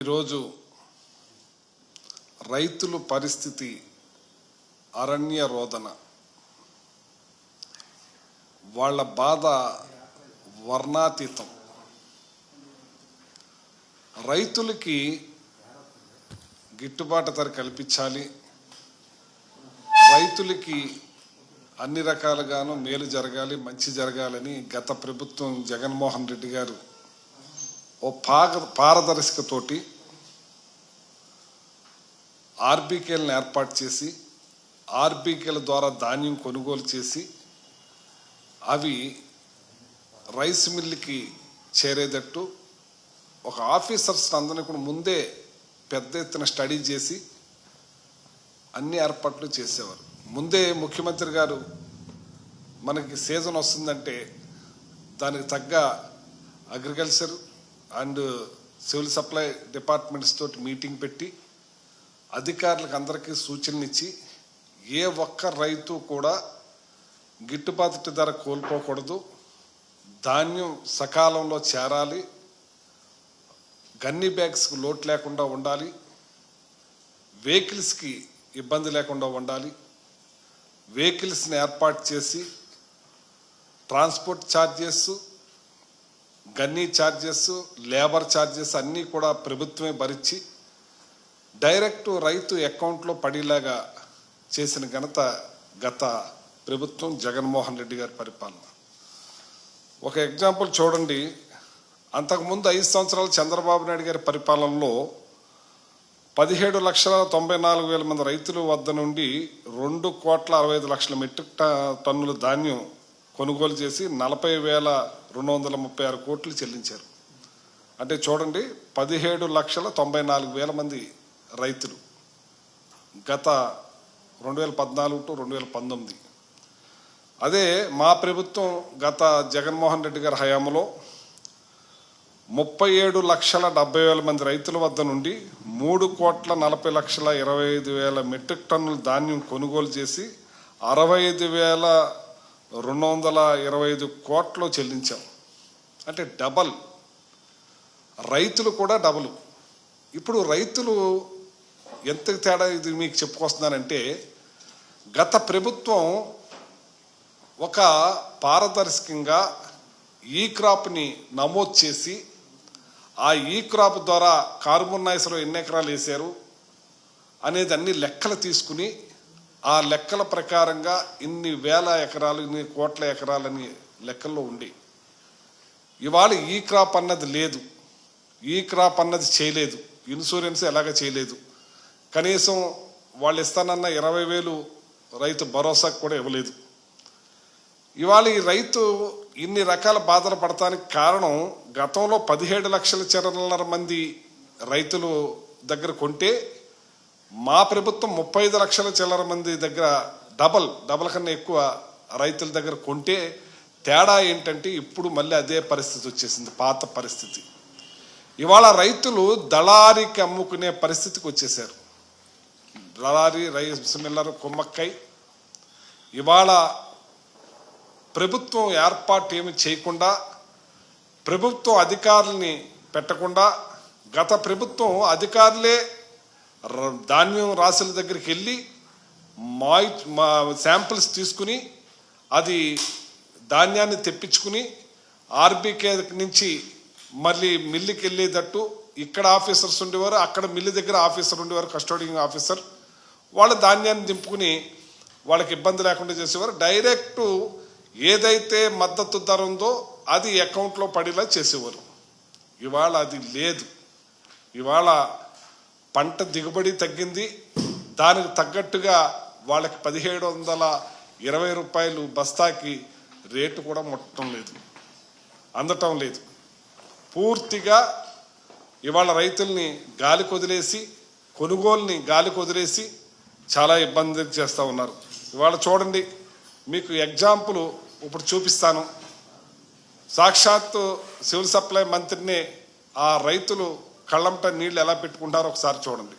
ఈరోజు రైతుల పరిస్థితి అరణ్య రోదన. వాళ్ళ బాధ వర్ణాతీతం. రైతులకి గిట్టుబాటు ధర కల్పించాలి, రైతులకి అన్ని రకాలుగాను మేలు జరగాలి, మంచి జరగాలని గత ప్రభుత్వం జగన్మోహన్ రెడ్డి గారు ఓ పారదర్శకతోటి ఆర్బీకేలను ఏర్పాటు చేసి ఆర్బీకేల ద్వారా ధాన్యం కొనుగోలు చేసి అవి రైస్ మిల్లుకి చేరేటట్టు ఒక ఆఫీసర్స్ అందరినీ కూడా ముందే పెద్ద ఎత్తున స్టడీ చేసి అన్ని ఏర్పాట్లు చేసేవారు. ముందే ముఖ్యమంత్రి గారు మనకి సీజన్ వస్తుందంటే దానికి తగ్గ agriculture and civil supply departments తోటి మీటింగ్ పెట్టి అధికారులకు అందరికీ సూచనలు ఇచ్చి ఏ ఒక్క రైతు కూడా గిట్టుబాటు ధర కోల్పోకూడదు, ధాన్యం సకాలంలో చేరాలి, గన్నీ బ్యాగ్స్కి లోటు లేకుండా ఉండాలి, వెహికల్స్కి ఇబ్బంది లేకుండా ఉండాలి, వెహికల్స్ని ఏర్పాటు చేసి transport charges, gunny charges, labour charges అన్నీ కూడా ప్రభుత్వమే భరించి డైరెక్ట్ రైతు అకౌంట్లో పడేలాగా చేసిన ఘనత గత ప్రభుత్వం జగన్మోహన్ రెడ్డి గారి పరిపాలన. ఒక ఎగ్జాంపుల్ చూడండి. అంతకుముందు 5 సంవత్సరాలు చంద్రబాబు నాయుడు గారి పరిపాలనలో 17,94,000 మంది రైతుల వద్ద నుండి 2,65,00,000 మెట్రిక్ టన్నుల ధాన్యం కొనుగోలు చేసి 40,236 కోట్లు చెల్లించారు. అంటే చూడండి, 17,94,000 మంది రైతులు గత 2014 టు 2019. అదే మా ప్రభుత్వం గత జగన్మోహన్ రెడ్డి గారి హయాంలో 37,70,000 మంది రైతుల వద్ద నుండి 3,40,25,000 మెట్రిక్ టన్నుల ధాన్యం కొనుగోలు చేసి 65,225 కోట్లు చెల్లించాం. అంటే డబల్. రైతులు కూడా డబల్. ఇప్పుడు రైతులు ఎంత తేడా ఇది మీకు చెప్పుకొస్తున్నానంటే, గత ప్రభుత్వం ఒక పారదర్శకంగా ఈ క్రాప్ని నమోదు చేసి ఆ ఈ క్రాప్ ద్వారా కార్బన్-నాయిస్లో ఎన్ని ఎకరాలు వేశారు అనేది అన్ని లెక్కలు తీసుకుని ఆ లెక్కల ప్రకారంగా ఇన్ని వేల ఎకరాలు, ఇన్ని కోట్ల ఎకరాలని లెక్కల్లో ఉండి ఇవాళ ఈ క్రాప్ అన్నది లేదు, ఈ క్రాప్ అన్నది చేయలేదు, ఇన్సూరెన్స్ ఎలాగ చేయలేదు, కనీసం వాళ్ళు ఇస్తానన్న 20,000 రైతు భరోసాకు కూడా ఇవ్వలేదు. ఇవాళ ఈ రైతు ఇన్ని రకాల బాధలు పడటానికి కారణం, గతంలో 17,00,000 మంది రైతులు దగ్గర కొంటే మా ప్రభుత్వం 35,00,000 మంది దగ్గర డబల్ కన్నా ఎక్కువ రైతుల దగ్గర కొంటే తేడా ఏంటంటే ఇప్పుడు మళ్ళీ అదే పరిస్థితి వచ్చేసింది, పాత పరిస్థితి. ఇవాళ రైతులు దళారీకి అమ్ముకునే పరిస్థితికి వచ్చేసారు. దళారీ, రైస్ మిల్లర్, కుమ్మక్కై. ఇవాళ ప్రభుత్వం ఏర్పాటు ఏమి చేయకుండా, ప్రభుత్వం అధికారుల్ని పెట్టకుండా, గత ప్రభుత్వం అధికారులే ధాన్యం రాసుల దగ్గరికి వెళ్ళి శాంపిల్స్ తీసుకుని అది ధాన్యాన్ని తెప్పించుకుని ఆర్బీకే నుంచి మళ్ళీ మిల్లుకి వెళ్ళేటట్టు ఇక్కడ ఆఫీసర్స్ ఉండేవారు, అక్కడ మిల్లు దగ్గర ఆఫీసర్ ఉండేవారు, కస్టోడియింగ్ ఆఫీసర్. వాళ్ళు ధాన్యాన్ని దింపుకుని వాళ్ళకి ఇబ్బంది లేకుండా చేసేవారు. డైరెక్టు ఏదైతే మద్దతు ధర ఉందో అది అకౌంట్లో పడేలా చేసేవారు. ఇవాళ అది లేదు. ఇవాళ పంట దిగుబడి తగ్గింది, దానికి తగ్గట్టుగా వాళ్ళకి 1,720 రూపాయలు బస్తాకి రేటు కూడా అందటం లేదు. పూర్తిగా ఇవాళ రైతుల్ని గాలికి వదిలేసి, కొనుగోలుని గాలికి వదిలేసి చాలా ఇబ్బంది చేస్తూ ఉన్నారు. ఇవాళ చూడండి, మీకు ఎగ్జాంపుల్ ఇప్పుడు చూపిస్తాను. సాక్షాత్తు సివిల్ సప్లై మంత్రిని ఆ రైతులు కళ్ళంట నీళ్ళు ఎలా పెట్టుకుంటారో ఒకసారి చూడండి.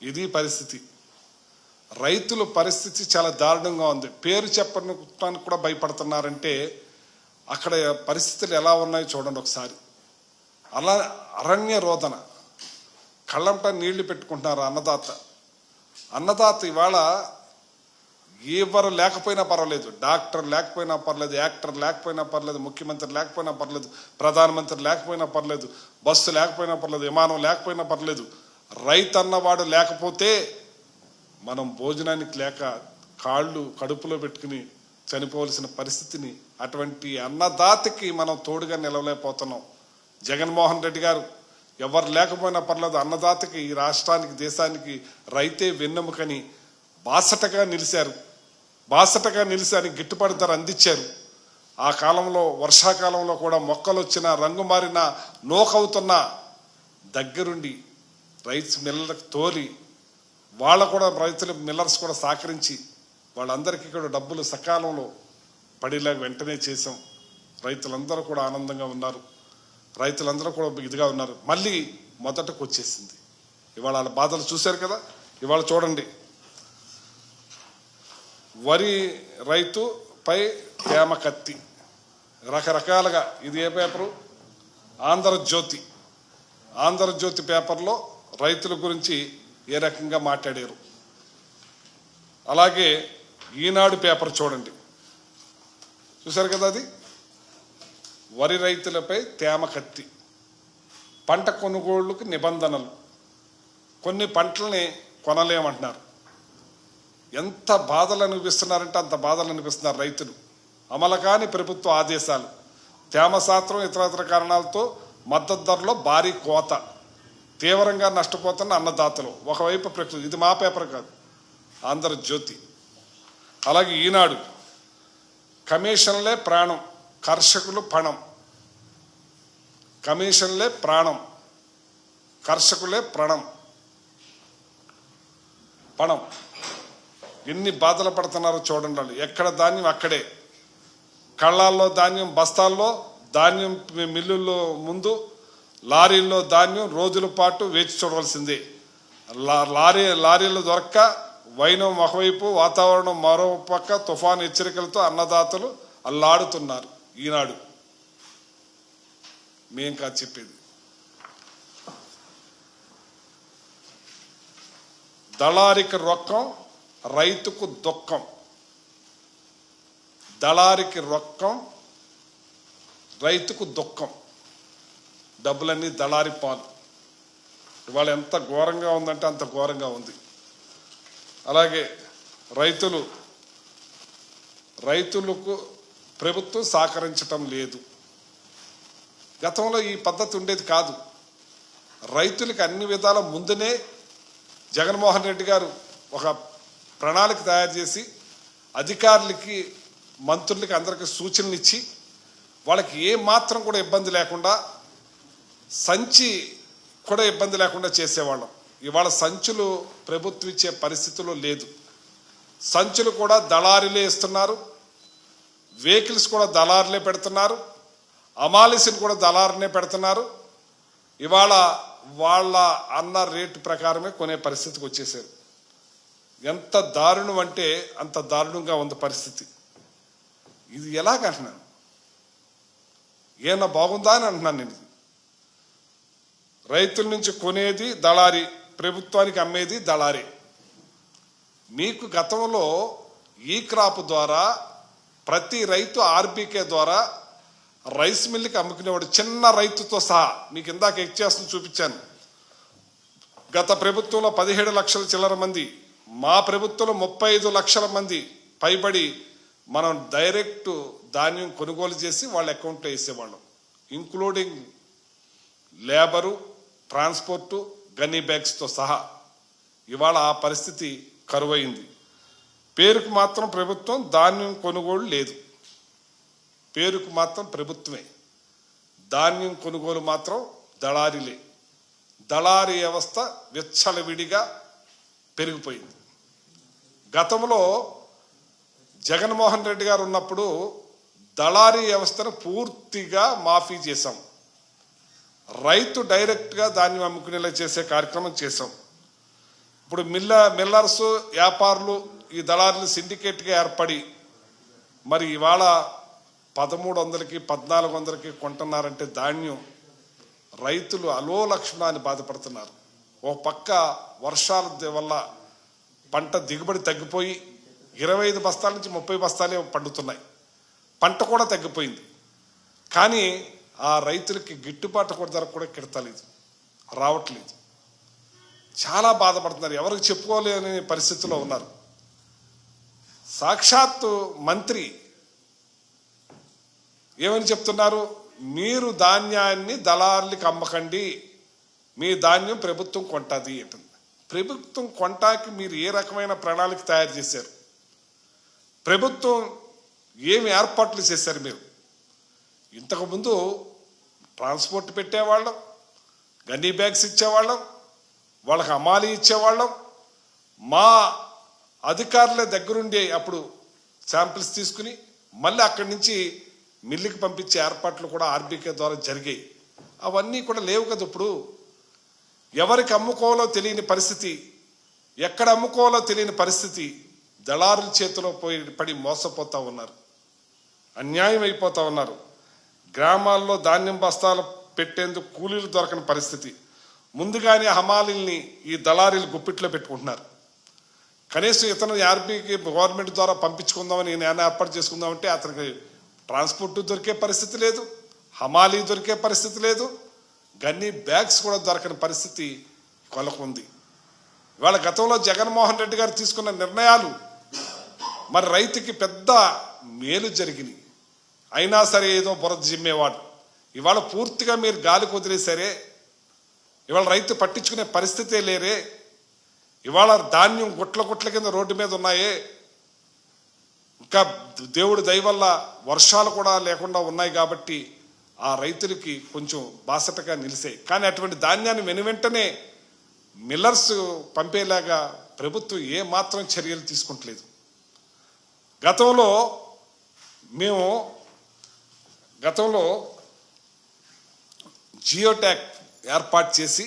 ఇది పరిస్థితి. రైతుల పరిస్థితి చాలా దారుణంగా ఉంది. పేరు చెప్పడానికి కూడా భయపడుతున్నారంటే అక్కడ పరిస్థితులు ఎలా ఉన్నాయో చూడండి ఒకసారి. అలా అరణ్య రోదన, కళ్ళంట నీళ్లు పెట్టుకుంటున్నారు అన్నదాత ఇవాళ ఎవరు లేకపోయినా పర్వాలేదు, డాక్టర్ లేకపోయినా పర్లేదు, యాక్టర్ లేకపోయినా పర్లేదు, ముఖ్యమంత్రి లేకపోయినా పర్లేదు, ప్రధానమంత్రి లేకపోయినా పర్లేదు, బస్సు లేకపోయినా పర్లేదు, విమానం లేకపోయినా పర్లేదు, రైతు అన్నవాడు లేకపోతే మనం భోజనానికి లేక కాళ్ళు కడుపులో పెట్టుకుని చనిపోవలసిన పరిస్థితిని, అటువంటి అన్నదాతకి మనం తోడుగా నిలవలేకపోతున్నాం. జగన్మోహన్ రెడ్డి గారు ఎవరు లేకపోయినా పర్లేదు, అన్నదాతకి ఈ రాష్ట్రానికి దేశానికి రైతే వెన్నెముకని బాసటగా నిలిచారు, గిట్టుబాటు ధర అందించారు. ఆ కాలంలో వర్షాకాలంలో కూడా మొక్కలు వచ్చిన రంగు మారిన నోకవుతున్న దగ్గరుండి రైస్ మిల్లర్లకు తోలి వాళ్ళ కూడా రైతుల మిల్లర్స్ కూడా సహకరించి వాళ్ళందరికీ కూడా డబ్బులు సకాలంలో పడేలాగా వెంటనే చేసాం. రైతులందరూ కూడా ఆనందంగా ఉన్నారు, రైతులందరూ కూడా ఇదిగా ఉన్నారు. మళ్ళీ మొదటకు వచ్చేసింది. ఇవాళ వాళ్ళ బాధలు చూశారు కదా. ఇవాళ చూడండి, వరి రైతుపై తేమ కత్తి రకరకాలుగా. ఇది ఏ పేపరు? ఆంధ్రజ్యోతి పేపర్లో రైతుల గురించి ఏ రకంగా మాట్లాడారు. అలాగే ఈనాడు పేపర్ చూడండి, చూశారు కదా. అది వరి రైతులపై తేమ కత్తి, పంట కొనుగోళ్లకు నిబంధనలు, కొన్ని పంటల్ని కొనలేమంటున్నారు. ఎంత బాధలు అనిపిస్తున్నారంటే అంత బాధలు అనిపిస్తున్నారు రైతులు. అమలు కాని ప్రభుత్వ ఆదేశాలు, తేమ శాతం ఇతర కారణాలతో మద్దతు ధరలో భారీ కోత, తీవ్రంగా నష్టపోతున్న అన్నదాతలు. ఒకవైపు ప్రకృతి, ఇది మా పేపర్ కాదు, ఆంధ్రజ్యోతి. అలాగే ఈనాడు, కమిషన్లే ప్రాణం, కర్షకులు పణం. కమిషన్లే ప్రాణం, కర్షకులే పణం. ఎన్ని బాధలు పడుతున్నారో చూడండి. వాళ్ళు ఎక్కడ ధాన్యం అక్కడే, కళ్ళాల్లో ధాన్యం, బస్తాల్లో ధాన్యం, మిల్లుల్లో ముందు లారీల్లో ధాన్యం రోజుల పాటు వేచి చూడవలసిందే. లారీలు దొరక్క వైనం ఒకవైపు, వాతావరణం మరో పక్క, తుఫాను హెచ్చరికలతో అన్నదాతలు అల్లాడుతున్నారు. ఈనాడు మేం కాదు చెప్పేది. దళారికి రొక్కం, రైతుకు దుఃఖం. దళారికి రొక్కం, రైతుకు దుఃఖం. డబ్బులన్నీ దళారి పాలు. ఇవాళ ఎంత ఘోరంగా ఉందంటే అంత ఘోరంగా ఉంది. అలాగే రైతులకు ప్రభుత్వం సహకరించటం లేదు. గతంలో ఈ పద్ధతి ఉండేది కాదు. రైతులకు అన్ని విధాల ముందునే జగన్మోహన్ రెడ్డి గారు ఒక ప్రణాళిక తయారు చేసి అధికారులకి, మంత్రులకి అందరికీ సూచనలు ఇచ్చి వాళ్ళకి ఏ మాత్రం కూడా ఇబ్బంది లేకుండా, సంచి కూడా ఇబ్బంది లేకుండా చేసేవాళ్ళం. ఇవాళ సంచులు ప్రభుత్వం ఇచ్చే పరిస్థితుల్లో లేదు. సంచులు కూడా దళారీలే ఇస్తున్నారు, వెహికల్స్ కూడా దళారులే పెడుతున్నారు, అమాలిసిని కూడా దళారునే పెడుతున్నారు. ఇవాళ వాళ్ళ అన్న రేటు ప్రకారమే కొనే పరిస్థితికి వచ్చేసారు. ఎంత దారుణం అంటే అంత దారుణంగా ఉంది పరిస్థితి. ఇది ఎలాగంటున్నాను, ఏమన్నా బాగుందా అని అంటున్నాను నేను. రైతుల నుంచి కొనేది దళారీ, ప్రభుత్వానికి అమ్మేది దళారీ. మీకు గతంలో ఈ క్రాప్ ద్వారా ప్రతి రైతు ఆర్బీకే ద్వారా రైస్ మిల్లుకి అమ్ముకునేవాడు, చిన్న రైతుతో సహా. మీకు ఇందాక ఎక్చేస్తుంది చూపించాను. గత ప్రభుత్వంలో 17 లక్షల చిల్లర మంది, మా ప్రభుత్వంలో 35 లక్షల మంది పైబడి మనం డైరెక్ట్ ధాన్యం కొనుగోలు చేసి వాళ్ళ అకౌంట్లో వేసేవాళ్ళం, ఇంక్లూడింగ్ లేబరు, ట్రాన్స్పోర్టు, గన్నీ బ్యాగ్స్తో సహా. ఇవాళ ఆ పరిస్థితి కరువైంది. పేరుకు మాత్రం ప్రభుత్వం ధాన్యం కొనుగోలు లేదు, పేరుకు మాత్రం ప్రభుత్వమే, ధాన్యం కొనుగోలు మాత్రం దళారీలే. దళారీ వ్యవస్థ విచ్చలవిడిగా పెరిగిపోయింది. గతంలో జగన్మోహన్ రెడ్డి గారు ఉన్నప్పుడు దళారీ వ్యవస్థను పూర్తిగా మాఫీ చేశాం. రైతు డైరెక్ట్గా ధాన్యం అమ్ముకునేలా చేసే కార్యక్రమం చేశాం. ఇప్పుడు మిల్లర్స్, వ్యాపారులు, ఈ దళారులు సిండికేట్గా ఏర్పడి మరి ఇవాళ 1300కి 1400కి కొంటున్నారంటే ధాన్యం రైతులు అలోలక్షణాన్ని బాధపడుతున్నారు. ఓ పక్క వర్షాల వల్ల పంట దిగుబడి తగ్గిపోయి 25 బస్తాల నుంచి 30 బస్తాలే పండుతున్నాయి. పంట కూడా తగ్గిపోయింది. కానీ ఆ రైతులకి గిట్టుబాటు ధర కూడా కిడతలేదు, రావట్లేదు. చాలా బాధపడుతున్నారు. ఎవరికి చెప్పుకోలేని పరిస్థితిలో ఉన్నారు. సాక్షాత్తు మంత్రి ఏమని చెప్తున్నారు? మీరు ధాన్యాన్ని దళారులకు అమ్మకండి, మీ ధాన్యం ప్రభుత్వం కొంటది అంటుంది. ప్రభుత్వం కొంటాకి మీరు ఏ రకమైన ప్రణాళిక తయారు చేశారు? ప్రభుత్వం ఏమి ఏర్పాట్లు చేశారు? మీరు ఇంతకుముందు ట్రాన్స్పోర్ట్ పెట్టేవాళ్ళం, గన్నీ బ్యాగ్స్ ఇచ్చేవాళ్ళం, వాళ్ళకి అమాలి ఇచ్చేవాళ్ళం. మా అధికారుల దగ్గరుండే అప్పుడు శాంపిల్స్ తీసుకుని మళ్ళీ అక్కడి నుంచి మిల్లుకి పంపించే ఏర్పాట్లు కూడా ఆర్బీకే ద్వారా జరిగాయి. అవన్నీ కూడా లేవు కదా. ఇప్పుడు ఎవరికి అమ్ముకోవాలో తెలియని పరిస్థితి, ఎక్కడ అమ్ముకోవాలో తెలియని పరిస్థితి. దళారుల చేతిలో పడి మోసపోతూ ఉన్నారు, అన్యాయం అయిపోతూ ఉన్నారు. గ్రామాల్లో ధాన్యం బస్తాలు పెట్టేందుకు కూలీలు దొరకని పరిస్థితి. ముందుగానే హమాలీల్ని ఈ దళారీలు గుప్పిట్లో పెట్టుకుంటున్నారు. కనీసం ఇతను ఆర్బీకి గవర్నమెంట్ ద్వారా పంపించుకుందామని నేను ఏర్పాటు చేసుకుందామంటే అతనికి ట్రాన్స్పోర్ట్ దొరికే పరిస్థితి లేదు, హమాలీ దొరికే పరిస్థితి లేదు, గన్నీ బ్యాగ్స్ కూడా దొరకని పరిస్థితి కొలకుంది. ఇవాళ గతంలో జగన్మోహన్ రెడ్డి గారు తీసుకున్న నిర్ణయాలు మరి రైతుకి పెద్ద మేలు జరిగినాయి. అయినా సరే ఏదో బురద జిమ్మేవాడు. ఇవాళ పూర్తిగా మీరు గాలి కుదిరేసరే. ఇవాళ రైతు పట్టించుకునే పరిస్థితే లేరే. ఇవాళ ధాన్యం గుట్ల కింద రోడ్డు మీద ఉన్నాయే. ఇంకా దేవుడి దయ వల్ల వర్షాలు కూడా లేకుండా ఉన్నాయి కాబట్టి ఆ రైతులకి కొంచెం బాసటగా నిలిసాయి. కానీ అటువంటి ధాన్యాన్ని వెంటనే మిల్లర్స్ పంపేలాగా ప్రభుత్వం ఏ మాత్రం చర్యలు తీసుకుంటలేదు. గతంలో జియో ట్యాగ్ ఏర్పాటు చేసి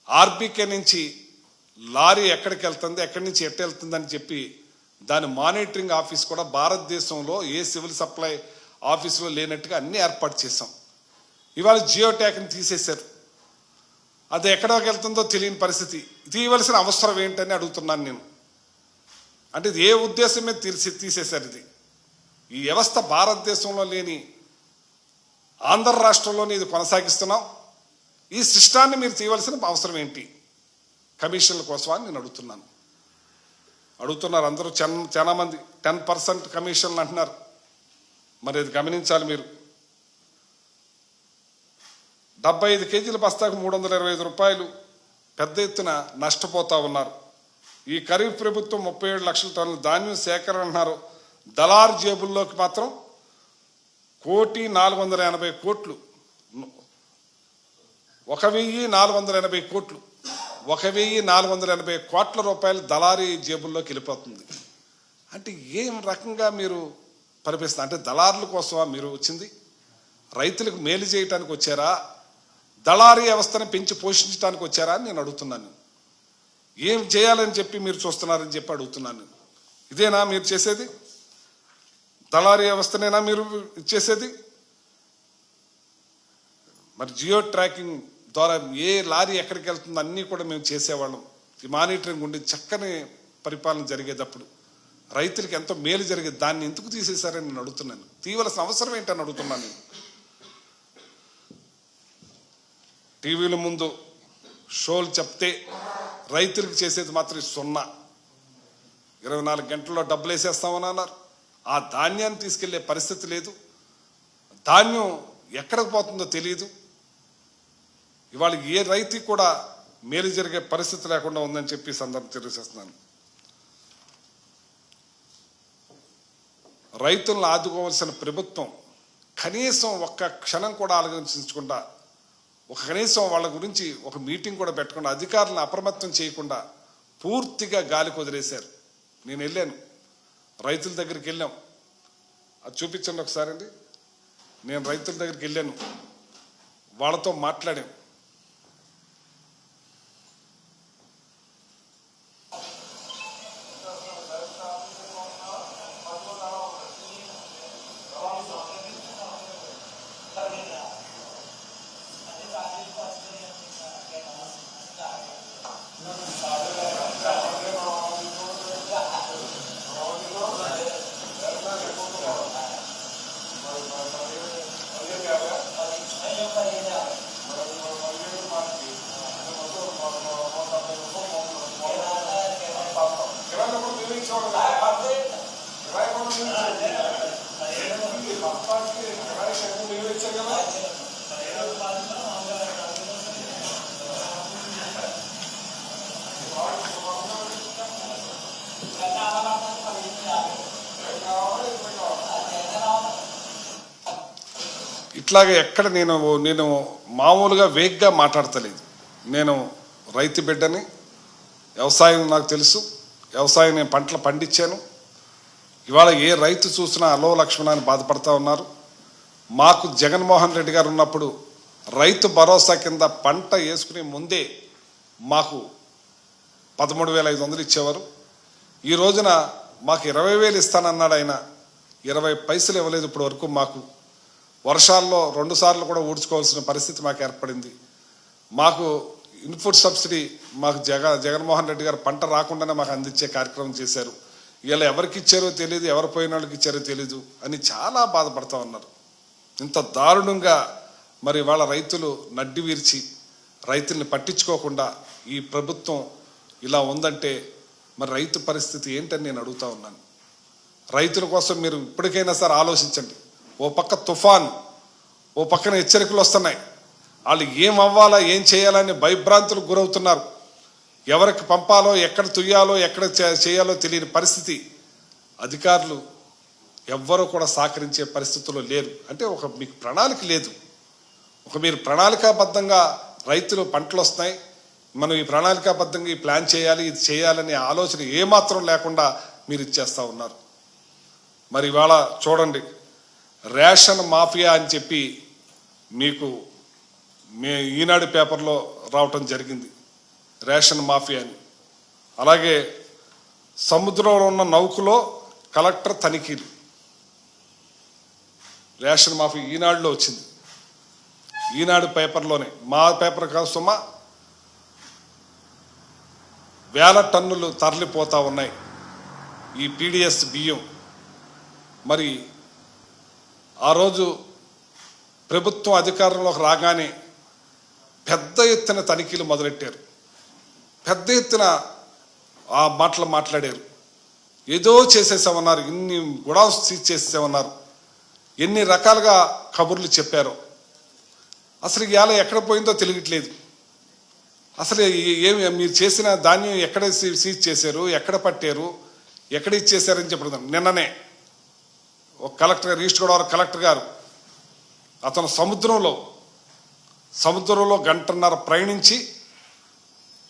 ఆర్బీకే నుంచి లారీ ఎక్కడికి వెళ్తుంది, ఎక్కడి నుంచి ఎట్ట వెళ్తుందని చెప్పి దాని మానిటరింగ్ ఆఫీస్ కూడా భారతదేశంలో ఏ సివిల్ సప్లై ఆఫీసులో లేనట్టుగా అన్నీ ఏర్పాటు చేశాం. ఇవాళ జియో ట్యాగ్ని తీసేశారు. అది ఎక్కడికి వెళ్తుందో తెలియని పరిస్థితి. తీయవలసిన అవసరం ఏంటని అడుగుతున్నాను నేను. అంటే ఇది ఏ ఉద్దేశం మీద తీసేశారు? ఈ వ్యవస్థ భారతదేశంలో లేని ఆంధ్ర రాష్ట్రంలోని ఇది కొనసాగిస్తున్నాం. ఈ సిస్టాన్ని మీరు తీయవలసిన అవసరం ఏంటి? కమిషన్ల కోసమా అని నేను అడుగుతున్నారు అందరూ. చాలా మంది 10% కమిషన్లు అంటున్నారు. మరి ఇది గమనించాలి మీరు. 75 కేజీల బస్తాకు 325 రూపాయలు పెద్ద ఎత్తున నష్టపోతా ఉన్నారు. ఈ ఖరీఫ్ ప్రభుత్వం 37 లక్షల టన్నుల ధాన్యం సేకరణ అన్నారు. దళారు జేబుల్లోకి మాత్రం 1,480 కోట్లు, 1,480 కోట్లు, 1,480 కోట్ల రూపాయలు దళారీ జేబుల్లోకి వెళ్ళిపోతుంది. అంటే ఏం రకంగా మీరు పరిపిస్తారు? అంటే దళారుల కోసమా మీరు వచ్చింది? రైతులకు మేలు చేయటానికి వచ్చారా? దళారీ వ్యవస్థను పెంచి పోషించడానికి వచ్చారా అని నేను అడుగుతున్నాను. ఏం చేయాలని చెప్పి మీరు చూస్తున్నారని చెప్పి అడుగుతున్నాను. ఇదేనా మీరు చేసేది? దళారీ వ్యవస్థనేనా మీరు ఇచ్చేసేది? మరి జియో ట్రాకింగ్ ద్వారా ఏ లారీ ఎక్కడికి వెళ్తుందో అన్నీ కూడా మేము చేసేవాళ్ళం. ఈ మానిటరింగ్ ఉండి చక్కని పరిపాలన జరిగేటప్పుడు రైతులకి ఎంతో మేలు జరిగేది. దాన్ని ఎందుకు తీసేశారని నేను అడుగుతున్నాను. తీయవలసిన అవసరం ఏంటని అడుగుతున్నాను నేను. టీవీల ముందు షోలు చెప్తే రైతులకు చేసేది మాత్రం 0. 24 గంటల్లో డబ్బులు వేసేస్తామని అన్నారు. ఆ ధాన్యాన్ని తీసుకెళ్లే పరిస్థితి లేదు. ధాన్యం ఎక్కడికి పోతుందో తెలియదు. ఇవాళ ఏ రైతుకి కూడా మేలు జరిగే పరిస్థితి లేకుండా ఉందని చెప్పి సందర్భం తెలియజేస్తున్నాను. రైతులను ఆదుకోవాల్సిన ప్రభుత్వం కనీసం ఒక్క క్షణం కూడా ఆలోచించకుండా, కనీసం వాళ్ళ గురించి ఒక మీటింగ్ కూడా పెట్టకుండా, అధికారులను అప్రమత్తం చేయకుండా పూర్తిగా గాలి కుదిరేశారు. నేను వెళ్ళాను, రైతుల దగ్గరికి వెళ్ళాం. అది చూపించండి ఒకసారి అండి. నేను రైతుల దగ్గరికి వెళ్ళాను, వాళ్ళతో మాట్లాడాం. ఇట్లాగే ఎక్కడ నేను మామూలుగా వేగ్గా మాట్లాడతలేదు. నేను రైతు బిడ్డని, వ్యవసాయం నాకు తెలుసు, వ్యవసాయం నేను పంటలు పండించాను. ఇవాళ ఏ రైతు చూసినా అలో లక్ష్మణ అని బాధపడతా ఉన్నారు. మాకు జగన్మోహన్ రెడ్డి గారు ఉన్నప్పుడు రైతు భరోసా కింద పంట వేసుకునే ముందే మాకు 13,500 ఇచ్చేవారు. ఈ రోజున మాకు 20,000 ఇస్తానన్నాడు ఆయన. 20 పైసలు ఇవ్వలేదు ఇప్పటి వరకు. మాకు వర్షాల్లో 2 సార్లు కూడా ఊడ్చుకోవాల్సిన పరిస్థితి మాకు ఏర్పడింది. మాకు ఇన్పుట్ సబ్సిడీ మాకు జగన్మోహన్ రెడ్డి గారు పంట రాకుండానే మాకు అందించే కార్యక్రమం చేశారు. ఇలా ఎవరికి ఇచ్చారో తెలియదు, ఎవరు పోయిన వాళ్ళకి ఇచ్చారో తెలీదు అని చాలా బాధపడతా ఉన్నారు. ఇంత దారుణంగా మరి వాళ్ళ రైతులు నడ్డి వీర్చి రైతుల్ని పట్టించుకోకుండా ఈ ప్రభుత్వం ఇలా ఉందంటే మరి రైతు పరిస్థితి ఏంటని నేను అడుగుతా ఉన్నాను. రైతుల కోసం మీరు ఇప్పటికైనా సరే ఆలోచించండి. ఓ పక్క తుఫాన్, ఓ పక్కన హెచ్చరికలు వస్తున్నాయి. వాళ్ళు ఏం అవ్వాలా, ఏం చేయాలని భయభ్రాంతులకు గురవుతున్నారు. ఎవరికి పంపాలో, ఎక్కడ తుయ్యాలో, ఎక్కడ చేయాలో తెలియని పరిస్థితి. అధికారులు ఎవ్వరూ కూడా సహకరించే పరిస్థితుల్లో లేరు. అంటే మీకు ప్రణాళిక లేదు. మీరు ప్రణాళికాబద్ధంగా రైతులు పంటలు వస్తున్నాయి, మనం ఈ ప్రణాళికాబద్ధంగా ఈ ప్లాన్ చేయాలి, ఇది చేయాలనే ఆలోచన ఏమాత్రం లేకుండా మీరు ఇచ్చేస్తూ ఉన్నారు. మరి ఇవాళ చూడండి, రేషన్ మాఫియా అని చెప్పి మీకు ఈనాడు పేపర్లో రావటం జరిగింది, రేషన్ మాఫియా అని. అలాగే సముద్రంలో ఉన్న నౌకలో కలెక్టర్ తనిఖీలు, రేషన్ మాఫియా ఈనాడులో వచ్చింది. ఈనాడు పేపర్లోనే, మా పేపర్ కోసమా 1000 టన్నులు తరలిపోతూ ఉన్నాయి ఈ పీడిఎస్ బియ్యం. మరి ఆ రోజు ప్రభుత్వం అధికారంలోకి రాగానే పెద్ద ఎత్తున తనిఖీలు మొదలెట్టారు. పెద్ద ఎత్తున ఆ మాటలు మాట్లాడారు. ఏదో చేసేసామన్నారు, ఇన్ని గొడవలు సీజ్ చేసేసామన్నారు, ఎన్ని రకాలుగా కబుర్లు చెప్పారో. అసలు ఇవాళ ఎక్కడ పోయిందో తెలియట్లేదు. అసలు ఏమి మీరు చేసిన ధాన్యం ఎక్కడ సీజ్ చేశారు, ఎక్కడ పట్టారు, ఎక్కడ ఇచ్చేసారని చెప్పడం. నిన్ననే ఒక కలెక్టర్ గారు, ఈస్ట్ గోదావరి కలెక్టర్ గారు, అతను సముద్రంలో 1.5 గంటల ప్రయాణించి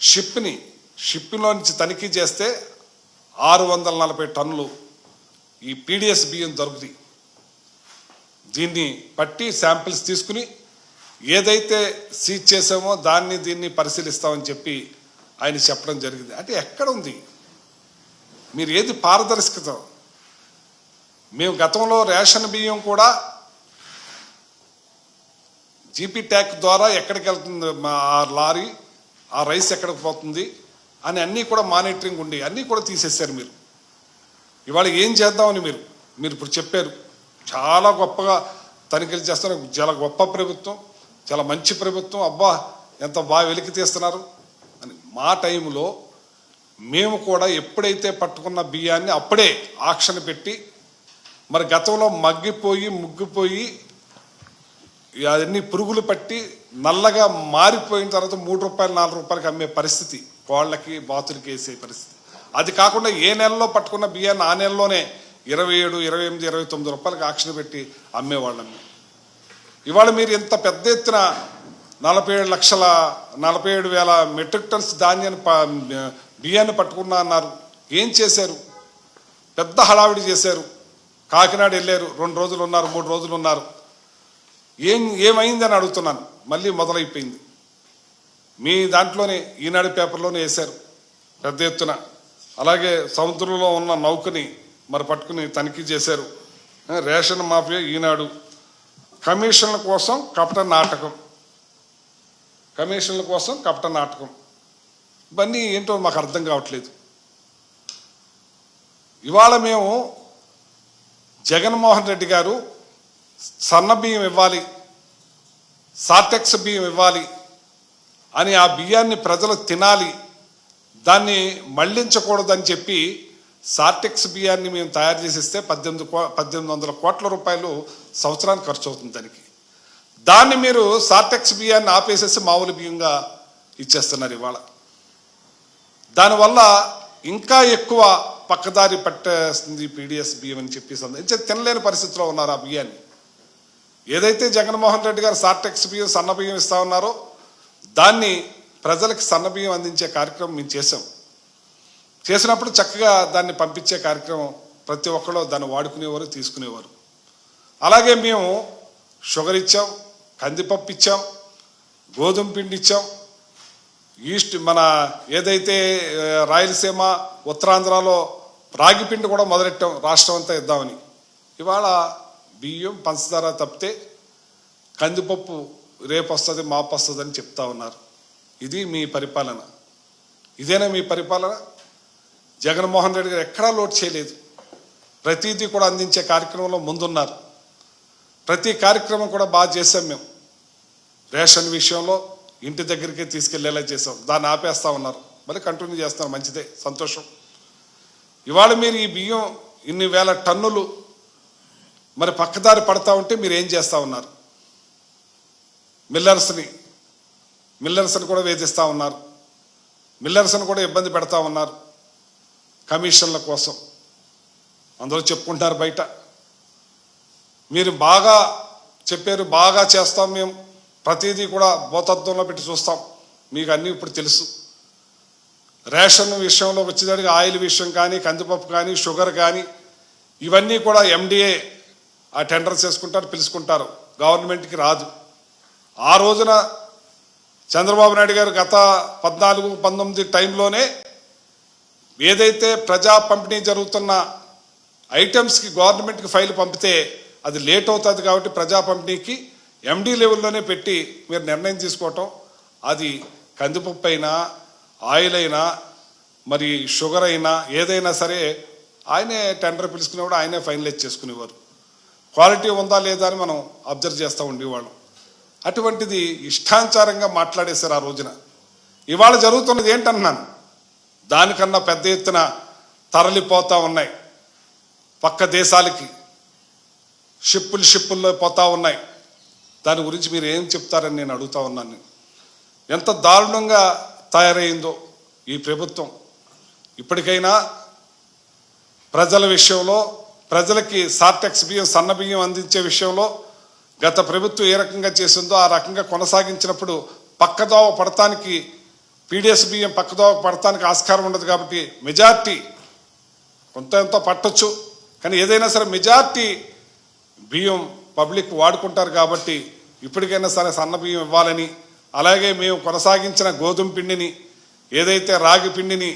షిప్లో నుంచి తనిఖీ చేస్తే 640 టన్నులు ఈ పీడిఎస్ బియ్యం దొరుకుతాయి. దీన్ని పట్టి శాంపిల్స్ తీసుకుని ఏదైతే సీజ్ చేసామో దీన్ని పరిశీలిస్తామని చెప్పి ఆయన చెప్పడం జరిగింది. అంటే ఎక్కడ ఉంది మీరు ఏది పారదర్శకత? మేము గతంలో రేషన్ బియ్యం కూడా జీపీ ట్యాక్ ద్వారా ఎక్కడికి వెళ్తుంది ఆ లారీ, ఆ రైస్ ఎక్కడికి పోతుంది అని అన్నీ కూడా మానిటరింగ్ ఉండి అన్నీ కూడా తీసేశారు మీరు. ఇవాళ ఏం చేద్దామని మీరు ఇప్పుడు చెప్పారు. చాలా గొప్పగా తనిఖీలు చేస్తున్నారు, చాలా గొప్ప ప్రభుత్వం, చాలా మంచి ప్రభుత్వం, అబ్బా ఎంత బాగా వెలికి తీస్తున్నారు అని. మా టైంలో మేము కూడా ఎప్పుడైతే పట్టుకున్న బియ్యాన్ని అప్పుడే ఆక్షన్ పెట్టి, మరి గతంలో ముగ్గిపోయి అవన్నీ పురుగులు పట్టి నల్లగా మారిపోయిన తర్వాత 3 రూపాయలు 4 రూపాయలకి అమ్మే పరిస్థితి, కోళ్ళకి బాతులకి వేసే పరిస్థితి. అది కాకుండా ఏ నెలలో పట్టుకున్న బియ్యాన్ని ఆ నెలలోనే 27, 28, 29 రూపాయలకి ఆక్షన్ పెట్టి అమ్మేవాళ్ళం. ఇవాళ మీరు ఇంత పెద్ద ఎత్తున 47,000 మెట్రిక్ టన్స్ బియ్యాన్ని పట్టుకున్నా అన్నారు. ఏం చేశారు? పెద్ద హడావిడి చేశారు. కాకినాడ వెళ్ళారు, 2 రోజులు ఉన్నారు, 3 రోజులు ఉన్నారు. ఏమైందని అడుగుతున్నాను. మళ్ళీ మొదలైపోయింది. మీ దాంట్లోనే ఈనాడు పేపర్లోనే వేశారు పెద్ద ఎత్తున. అలాగే సముద్రంలో ఉన్న నౌకని మరి పట్టుకుని తనిఖీ చేశారు. రేషన్ మాఫియా ఈనాడు. కమిషన్ల కోసం కపట నాటకం, కమిషన్ల కోసం కపట నాటకం. ఇవన్నీ ఏంటో మాకు అర్థం కావట్లేదు. ఇవాళ మేము జగన్మోహన్ రెడ్డి గారు సన్న బియ్యం ఇవ్వాలి, సార్టెక్స్ బియ్యం ఇవ్వాలి అని, ఆ బియ్యాన్ని ప్రజలు తినాలి, దాన్ని మళ్లించకూడదని చెప్పి సార్టెక్స్ బియ్యాన్ని మేము తయారు చేసిస్తే 1800 కోట్ల రూపాయలు సంవత్సరానికి ఖర్చు అవుతుంది దానికి. దాన్ని మీరు సార్టెక్స్ బియ్యాన్ని ఆపేసేసి మామూలు బియ్యంగా ఇచ్చేస్తున్నారు ఇవాళ. దానివల్ల ఇంకా ఎక్కువ పక్కదారి పట్టేస్తుంది పీడిఎస్ బియ్యం అని చెప్పేసి తినలేని పరిస్థితిలో ఉన్నారు ఆ బియ్యాన్ని. ఏదైతే జగన్మోహన్ రెడ్డి గారు సార్టెక్స్ బియ్యం, సన్న బియ్యం ఇస్తా ఉన్నారో దాన్ని ప్రజలకు సన్న బియ్యం అందించే కార్యక్రమం మేము చేసినప్పుడు చక్కగా దాన్ని పంపించే కార్యక్రమం ప్రతి ఒక్కరు దాన్ని వాడుకునేవారు, తీసుకునేవారు. అలాగే మేము షుగర్ ఇచ్చాం, కందిపప్పు ఇచ్చాం, గోధుమ పిండి ఇచ్చాం. ఈస్ట్ మన ఏదైతే రాయలసీమ, ఉత్తరాంధ్రలో రాగి పిండి కూడా మొదలెట్టాం రాష్ట్రం అంతా ఇద్దామని. ఇవాళ బియ్యం, పంచదార తప్పితే కందిపప్పు రేపు వస్తుంది, మాపు వస్తుంది అని చెప్తా ఉన్నారు. ఇది మీ పరిపాలన? ఇదేనా మీ పరిపాలన? జగన్మోహన్ రెడ్డి గారు ఎక్కడా లోటు చేయలేదు. ప్రతిదీ కూడా అందించే కార్యక్రమంలో ముందున్నారు. ప్రతి కార్యక్రమం కూడా బాగా చేసాం మేము. రేషన్ విషయంలో ఇంటి దగ్గరికి తీసుకెళ్లేలా చేసాం. దాన్ని ఆపేస్తా ఉన్నారు, మళ్ళీ కంటిన్యూ చేస్తున్నారు. మంచిదే, సంతోషం. ఇవాళ మీరు ఈ బియ్యం ఇన్ని వేల టన్నులు మరి పక్కదారి పడతా ఉంటే మీరు ఏం చేస్తూ ఉన్నారు? మిల్లర్స్ని కూడా వేధిస్తూ ఉన్నారు. మిల్లర్స్ని కూడా ఇబ్బంది పెడతా ఉన్నారు కమిషన్ల కోసం. అందరూ చెప్పుకుంటారు బయట. మీరు బాగా చెప్పారు, బాగా చేస్తాం మేము, ప్రతిదీ కూడా భూతత్వంలో పెట్టి చూస్తాం. మీకు అన్నీ ఇప్పుడు తెలుసు. రేషన్ విషయంలో వచ్చేదానికి ఆయిల్ విషయం కానీ, కందిపప్పు కానీ, షుగర్ కానీ ఇవన్నీ కూడా ఎండిఏ ఆ టెండర్ చేసుకుంటారు, పిలుచుకుంటారు, గవర్నమెంట్కి రాదు. ఆ రోజున చంద్రబాబు నాయుడు గారు గత 14-19 టైంలోనే ఏదైతే ప్రజా పంపిణీ జరుగుతున్న ఐటమ్స్కి గవర్నమెంట్కి ఫైల్ పంపితే అది లేట్ అవుతుంది కాబట్టి ప్రజా పంపిణీకి ఎండి లెవెల్లోనే పెట్టి మీరు నిర్ణయం తీసుకోవటం. అది కందిపప్పు అయినా, ఆయిల్ అయినా, మరి షుగర్ అయినా, ఏదైనా సరే ఆయనే టెండర్ పిలుచుకునేవాడు, ఆయనే ఫైనలైజ్ చేసుకునేవారు. క్వాలిటీ ఉందా లేదా అని మనం అబ్జర్వ్ చేస్తూ ఉండేవాళ్ళం. అటువంటిది ఇష్టానుసారంగా మాట్లాడేశారు ఆ రోజున. ఇవాళ జరుగుతున్నది ఏంటన్నాను, దానికన్నా పెద్ద ఎత్తున తరలిపోతూ ఉన్నాయి పక్క దేశాలకి. షిప్పుల్లో పోతా ఉన్నాయి. దాని గురించి మీరు ఏం చెప్తారని నేను అడుగుతా ఉన్నాను. ఎంత దారుణంగా తయారైందో ఈ ప్రభుత్వం. ఇప్పటికైనా ప్రజల విషయంలో, ప్రజలకి సార్టెక్స్ బియ్యం, సన్న బియ్యం అందించే విషయంలో గత ప్రభుత్వం ఏ రకంగా చేసిందో ఆ రకంగా కొనసాగించినప్పుడు పక్కదోవ పడటానికి, పీడిఎస్ బియ్యం పక్కదోవ పడటానికి ఆస్కారం ఉండదు. కాబట్టి మెజార్టీ కొంత ఎంతో పట్టొచ్చు, కానీ ఏదైనా సరే మెజార్టీ బియ్యం పబ్లిక్ వాడుకుంటారు. కాబట్టి ఇప్పటికైనా సరే సన్న బియ్యం ఇవ్వాలని, అలాగే మేము కొనసాగించిన గోధుమ పిండిని, ఏదైతే రాగి పిండిని,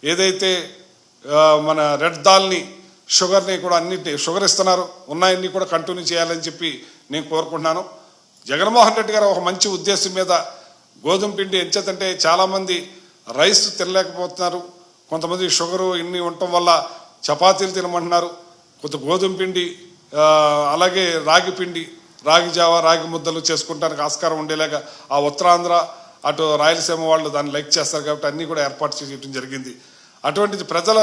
ఏదైతే మన రెడ్ దాల్ని, షుగర్ని కూడా అన్నింటినీ, షుగర్ ఇస్తున్నారు, ఉన్నాయన్నీ కూడా కంటిన్యూ చేయాలని చెప్పి నేను కోరుకుంటున్నాను. జగన్మోహన్ రెడ్డి గారు ఒక మంచి ఉద్దేశం మీద గోధుమ పిండి ఎంచేతంటే చాలామంది రైస్ తినలేకపోతున్నారు, కొంతమంది షుగరు ఇన్ని ఉండటం వల్ల చపాతీలు తినమంటున్నారు. కొంత గోధుమ పిండి, అలాగే రాగి పిండి, రాగి జావ, రాగి ముద్దలు చేసుకుంటానికి ఆస్కారం ఉండేలాగా ఆ ఉత్తరాంధ్ర, అటు రాయలసీమ వాళ్ళు దాన్ని లైక్ చేస్తారు కాబట్టి అన్నీ కూడా ఏర్పాటు చేయడం జరిగింది. అటువంటిది ప్రజల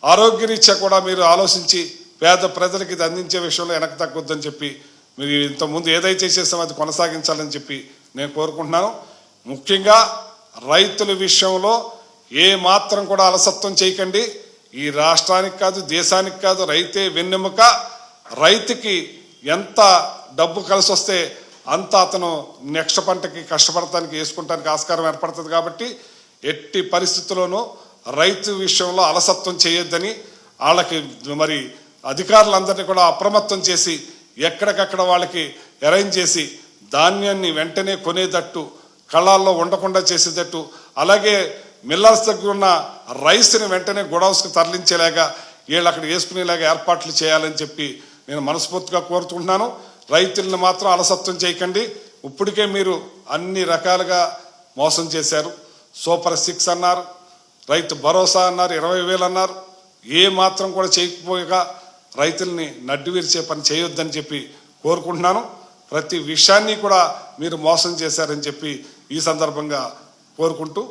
ఆరోగ్యరీత్యా కూడా మీరు ఆలోచించి పేద ప్రజలకి ఇది అందించే విషయంలో వెనక్కి తగ్గొద్దని చెప్పి మీరు ఇంతకుముందు ఏదైతే చేసామో అది కొనసాగించాలని చెప్పి నేను కోరుకుంటున్నాను. ముఖ్యంగా రైతుల విషయంలో ఏ మాత్రం కూడా అలసత్వం చేయకండి. ఈ రాష్ట్రానికి కాదు, దేశానికి కాదు, రైతే వెన్నెముక. రైతుకి ఎంత డబ్బు కలిసి వస్తే అంత అతను నెక్స్ట్ పంటకి కష్టపడటానికి, వేసుకుంటానికి ఆస్కారం ఏర్పడుతుంది. కాబట్టి ఎట్టి పరిస్థితుల్లోనూ రైతు విషయంలో అలసత్వం చేయొద్దని, వాళ్ళకి మరి అధికారులందరినీ కూడా అప్రమత్తం చేసి ఎక్కడికక్కడ వాళ్ళకి అరేంజ్ చేసి ధాన్యాన్ని వెంటనే కొనేటట్టు, కళ్ళాల్లో ఉండకుండా చేసేటట్టు, అలాగే మిల్లర్స్ దగ్గర ఉన్న రైస్ని వెంటనే గొడౌన్స్కి తరలించేలాగా వీళ్ళు అక్కడ వేసుకునేలాగా ఏర్పాట్లు చేయాలని చెప్పి నేను మనస్ఫూర్తిగా కోరుకుంటున్నాను. రైతులను మాత్రం అలసత్వం చేయకండి. ఇప్పటికే మీరు అన్ని రకాలుగా మోసం చేశారు. సూపర్ 6 అన్నారు, రైతు భరోసా అన్నారు, 20,000 అన్నారు. ఏ మాత్రం కూడా చేయకపోగా రైతుల్ని నడ్డు విరిచే పని చేయొద్దని చెప్పి కోరుకుంటున్నాను. ప్రతి విషయాన్ని కూడా మీరు మోసం చేశారని చెప్పి ఈ సందర్భంగా కోరుకుంటూ